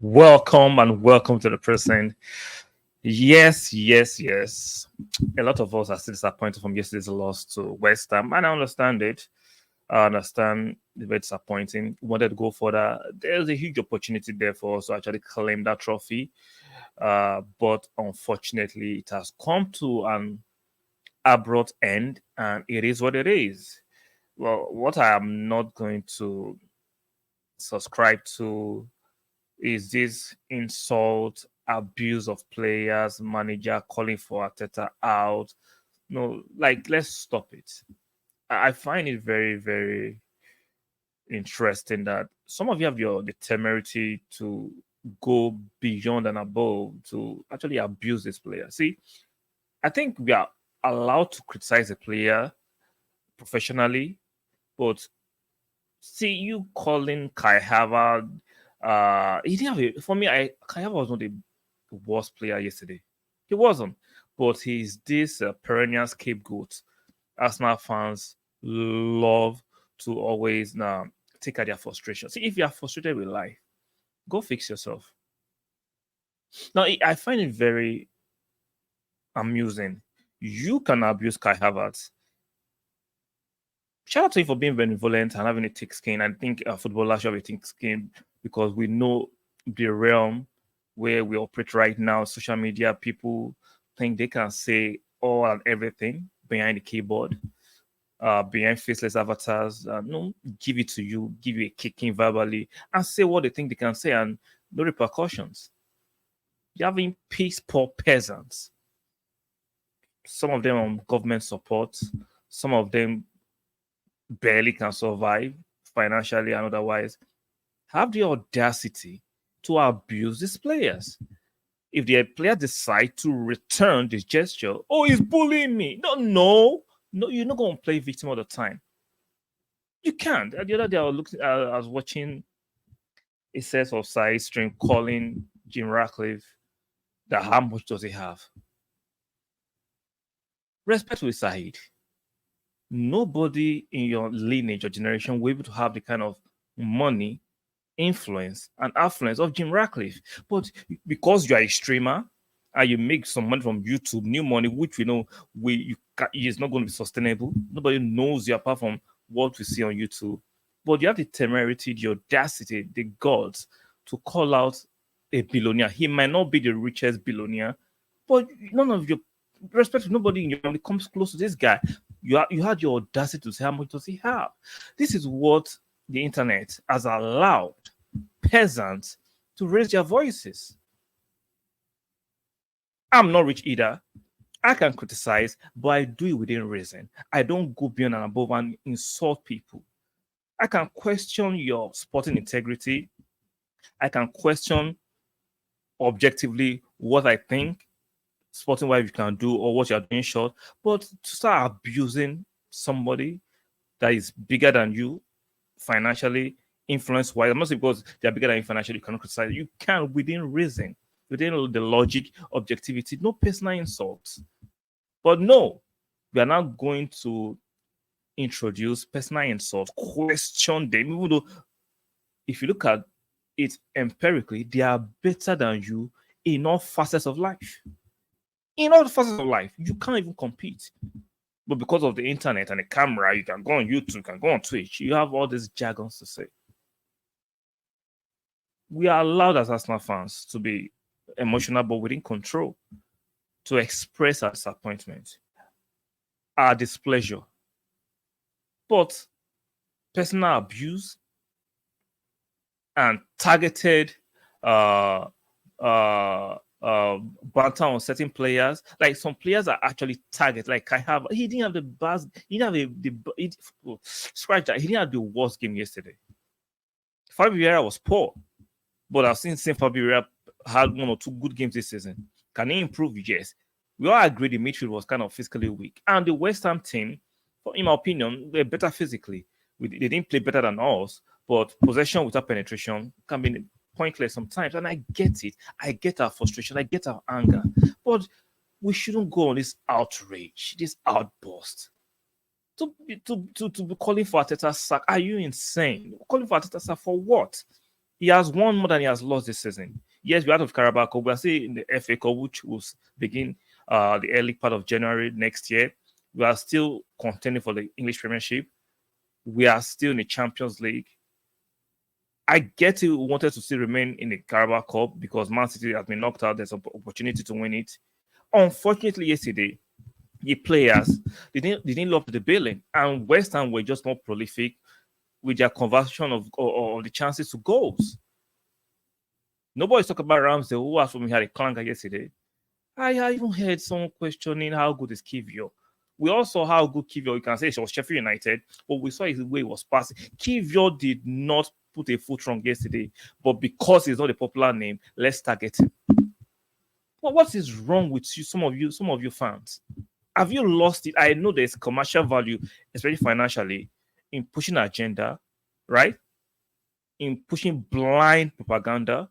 Welcome and welcome to the person. Yes, yes, yes. A lot of us are still disappointed from yesterday's loss to West Ham, and I understand it. I understand the very disappointing. We wanted to go further. There's a huge opportunity there for us to actually claim that trophy, but unfortunately, it has come to an abrupt end, and it is what it is. Well, what I am not going to subscribe to is this insult, abuse of players, manager calling for Ateta out. No, like let's stop it. I find it very, very interesting that some of you have the temerity to go beyond and above to actually abuse this player. See, I think we are allowed to criticize a player professionally, but see you calling Kai Havertz. He didn't have for me. Kai Havertz was not the worst player yesterday. He wasn't, but he's this perennial scapegoat. Arsenal fans love to always now take out their frustration. See, if you are frustrated with life, go fix yourself. Now, I find it very amusing. You can abuse Kai Havertz. Shout out to you for being benevolent and having a thick skin. I think footballers should have a thick skin because we know the realm where we operate right now. Social media people think they can say all and everything behind the keyboard, behind faceless avatars. No, give it to you, give you a kicking verbally, and say what they think they can say, and no repercussions. You're having peace poor peasants. Some of them on government support, some of them barely can survive financially and otherwise, have the audacity to abuse these players. If the player decide to return this gesture, oh, he's bullying me. No, you're not going to play victim all the time. You can't. The other day, I was watching a set of side stream calling Jim Ratcliffe that how much does he have? Respect with Saeed. Nobody in your lineage or generation will be able to have the kind of money, influence, and affluence of Jim Ratcliffe. But because you are a streamer and you make some money from YouTube, new money, which we know is not going to be sustainable. Nobody knows you apart from what we see on YouTube. But you have the temerity, the audacity, the guts to call out a billionaire. He might not be the richest billionaire, but none of your respect, nobody in your family comes close to this guy. You had your audacity to say how much does he have. This is what the internet has allowed peasants to raise their voices. I'm not rich either. I can criticize, but I do it within reason. I don't go beyond and above and insult people. I can question your sporting integrity. I can question objectively what I think sporting wise you can do or what you're doing short. But to start abusing somebody that is bigger than you financially, influence wise, I'm not saying because they're bigger than you financially, you cannot criticize. You can within reason, within the logic, objectivity, no personal insults. But no, we are not going to introduce personal insults, question them, even though if you look at it empirically, they are better than you in all facets of life. In all facets of life, you can't even compete. But because of the internet and the camera, you can go on YouTube, you can go on Twitch, you have all these jargons to say. We are allowed as Arsenal fans to be emotional, but within control, to express our disappointment, our displeasure. But personal abuse and targeted banter on certain players. Like some players are actually targeted. Like he didn't have the buzz. He didn't have scratch that. He didn't have the worst game yesterday. Fabio Vieira was poor, but I've seen Fabio Vieira had one or two good games this season. Can he improve? Yes. We all agree the midfield was kind of physically weak, and the West Ham team, in my opinion, they're better physically. They didn't play better than us, but possession without penetration can be pointless sometimes, and I get it. I get our frustration. I get our anger, but we shouldn't go on this outrage, this outburst. To be calling for Arteta's sack. Are you insane? Calling for Arteta's sack for what? He has won more than he has lost this season. Yes, we're out of Carabao Cup. We're still in the FA Cup, which will begin the early part of January next year. We are still contending for the English Premiership. We are still in the Champions League. I get it. We wanted to still remain in the Carabao Cup because Man City has been knocked out. There's an opportunity to win it. Unfortunately, yesterday, the players they didn't live up to the billing, and West Ham were just more prolific with their conversion of the chances to goals. Nobody's talking about Ramsey, who has from had a clanger yesterday. I even heard someone questioning how good is Kivio. We all saw how good Kivio, you can say she was Sheffield United, but we saw his way he was passing. Kivio did not put a foot wrong yesterday, but because he's not a popular name, let's target him. Well, what is wrong with you, some of you fans? Have you lost it? I know there's commercial value, especially financially, in pushing agenda, right? In pushing blind propaganda,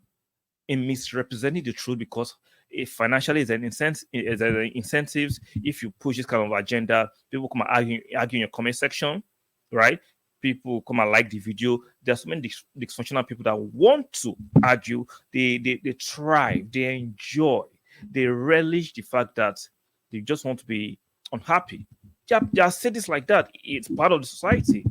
in misrepresenting the truth because if financially is an incentive, is an incentives. If you push this kind of agenda, people come and argue in your comment section, right? People come and like the video. There's so many dysfunctional people that want to argue. They thrive, they enjoy, they relish the fact that they just want to be unhappy. They are cities like that. It's part of the society.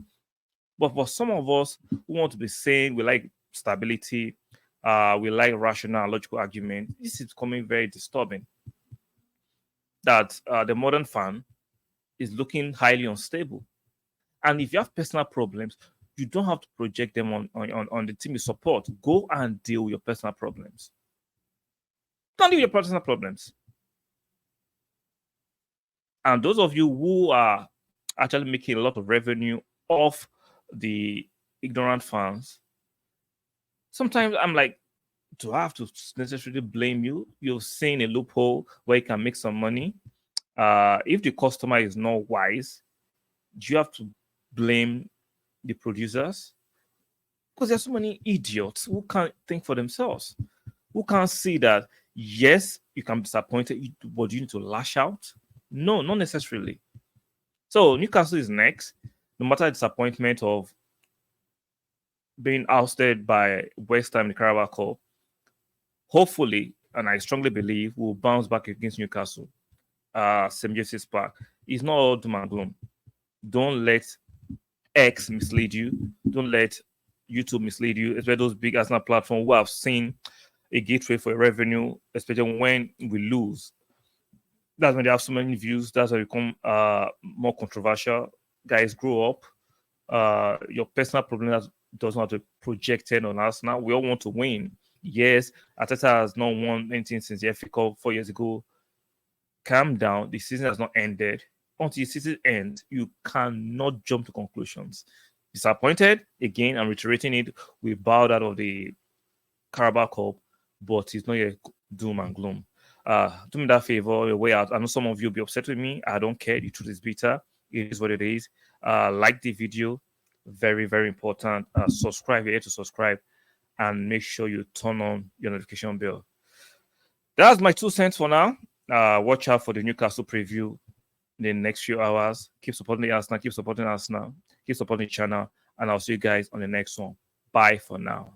But for some of us who want to be sane, we like stability, we like rational, logical argument. This is becoming very disturbing. That the modern fan is looking highly unstable, and if you have personal problems, you don't have to project them on the team you support. Go and deal with your personal problems. Don't deal with your personal problems. And those of you who are actually making a lot of revenue off the ignorant fans, sometimes I'm like, do I have to necessarily blame you? You're seeing a loophole where you can make some money. If the customer is not wise, do you have to blame the producers? Because there's so many idiots who can't think for themselves, who can't see that, yes, you can be disappointed, but you need to lash out. No, not necessarily. So Newcastle is next, no matter the disappointment of being ousted by West Ham in the Carabao Cup. Hopefully, and I strongly believe, we'll bounce back against Newcastle. St. James's Park. It's not all doom and gloom. Don't let X mislead you. Don't let YouTube mislead you, especially those big Arsenal platforms who have seen a gateway for revenue, especially when we lose. That's when they have so many views. That's when they become more controversial. Guys, grow up. Your personal problem doesn't have to be projected on us now. We all want to win. Yes, Arteta has not won anything since the FA Cup 4 years ago. Calm down. The season has not ended. Until the season ends, you cannot jump to conclusions. Disappointed? Again, I'm reiterating it. We bowed out of the Carabao Cup, but it's not yet doom and gloom. Do me that favor, your way out. I know some of you will be upset with me. I don't care. The truth is bitter. It is what it is. Like the video. Very, very important. Subscribe. You're here to subscribe. And make sure you turn on your notification bell. That's my 2 cents for now. Watch out for the Newcastle preview in the next few hours. Keep supporting the Arsenal. Keep supporting Arsenal. Keep supporting the channel. And I'll see you guys on the next one. Bye for now.